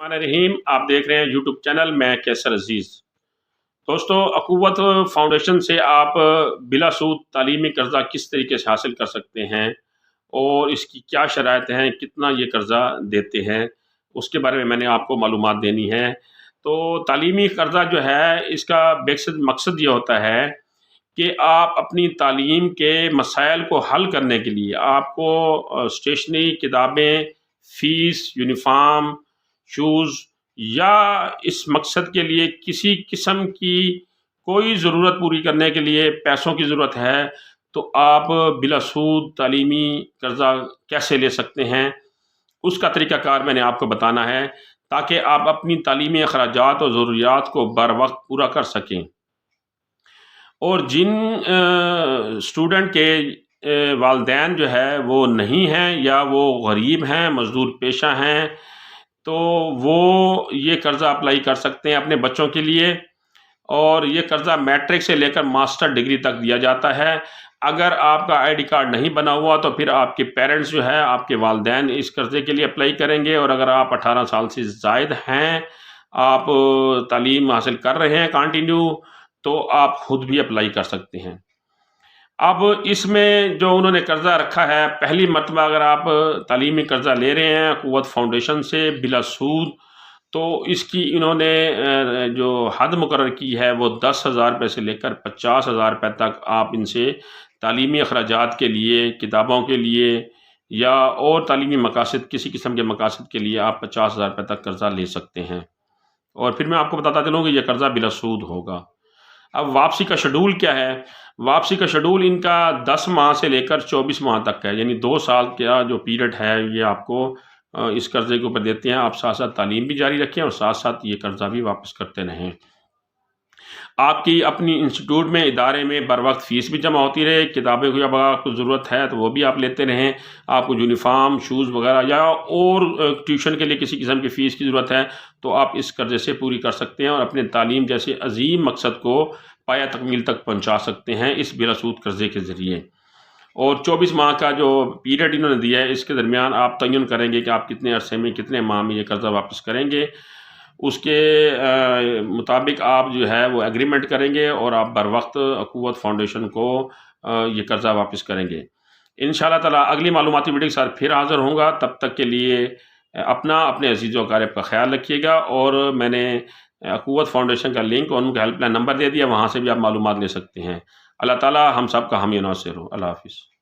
रहीम, आप देख रहे हैं यूट्यूब चैनल मैं कैसर अजीज़। दोस्तों, अक़ुव्वत फाउंडेशन से आप बिला सूद तालीमी कर्ज़ा किस तरीके से हासिल कर सकते हैं और इसकी क्या शराइत हैं, कितना ये कर्ज़ा देते हैं, उसके बारे में मैंने आपको मालूमात देनी है। तो तालीमी कर्ज़ा जो है, इसका बेसिक मकसद ये होता है कि आप अपनी तालीम के मसाइल को हल करने के लिए आपको स्टेशनरी, किताबें, फ़ीस, यूनिफ़ॉर्म, शूज़ या इस मकसद के लिए किसी किस्म की कोई ज़रूरत पूरी करने के लिए पैसों की ज़रूरत है, तो आप बिला सूद तालीमी कर्ज़ा कैसे ले सकते हैं, उसका तरीक़ाकार मैंने आपको बताना है, ताकि आप अपनी तालीमी अख़राजात और ज़रूरियात को बर वक़्त पूरा कर सकें। और जिन स्टूडेंट के वालिदैन जो है वो नहीं हैं या वो गरीब हैं, मज़दूर पेशा हैं, तो वो ये कर्ज़ा अप्लाई कर सकते हैं अपने बच्चों के लिए। और ये कर्ज़ा मैट्रिक से लेकर मास्टर डिग्री तक दिया जाता है। अगर आपका आईडी कार्ड नहीं बना हुआ तो फिर आपके पेरेंट्स जो है, आपके वालिदैन इस कर्ज़े के लिए अप्लाई करेंगे। और अगर आप 18 साल से ज़ायद हैं, आप तालीम हासिल कर रहे हैं कंटिन्यू, तो आप ख़ुद भी अप्लाई कर सकते हैं। अब इसमें जो उन्होंने कर्ज़ा रखा है, पहली मरतबा अगर आप तालीमी कर्ज़ा ले रहे हैं अक़ुव्वत फाउंडेशन से बिला सूद, तो इसकी इन्होंने जो हद मुकर्रर की है वो 10,000 रुपये से लेकर 50,000 रुपये तक आप इनसे तालीमी अख़राजात के लिए, किताबों के लिए या और तालीमी मकासद, किसी किस्म के मकासद के लिए आप 50,000 रुपये तक कर्ज़ा ले सकते हैं। और फिर मैं आपको बताता चलूँ कि यह कर्ज़ा बिला सूद होगा। अब वापसी का शेड्यूल क्या है? वापसी का शेड्यूल इनका 10 माह से लेकर 24 माह तक है, यानी 2 साल का जो पीरियड है ये आपको इस कर्ज़े के ऊपर देते हैं। आप साथ साथ तालीम भी जारी रखें और साथ साथ ये कर्ज़ा भी वापस करते रहें। आपकी अपनी इंस्टीट्यूट में, इदारे में बर वक्त फ़ीस भी जमा होती रहे, किताबें की अगर आपको ज़रूरत है तो वो भी आप लेते रहें। आपको यूनिफ़ॉर्म, शूज़ वगैरह या और ट्यूशन के लिए किसी किस्म की फ़ीस की ज़रूरत है तो आप इस कर्ज़े से पूरी कर सकते हैं और अपने तालीम जैसे अज़ीम मकसद को पाया तकमील तक पहुँचा सकते हैं इस बिला सूद कर्ज़े के ज़रिए। और 24 माह का जो पीरियड इन्होंने दिया है, इसके दरमियान आप तयन करेंगे कि आप कितने अरसे में, कितने माह में ये कर्ज़ा वापस करेंगे। उसके मुताबिक आप जो है वो एग्रीमेंट करेंगे और आप बर वक्त अक़ुव्वत फाउंडेशन को ये कर्ज़ा वापस करेंगे। इंशाअल्लाह ताला अगली मालूमाती वीडियो के साथ फिर हाज़िर होऊंगा। तब तक के लिए अपने अज़ीज़ व अक़ारिब का ख्याल रखिएगा। और मैंने अक़ुव्वत फाउंडेशन का लिंक और उनका हेल्पलाइन नंबर दे दिया, वहाँ से भी आप मालूमात ले सकते हैं। अल्लाह ताला हम सब का हामी नासिर हो। अल्लाह हाफ़िज़।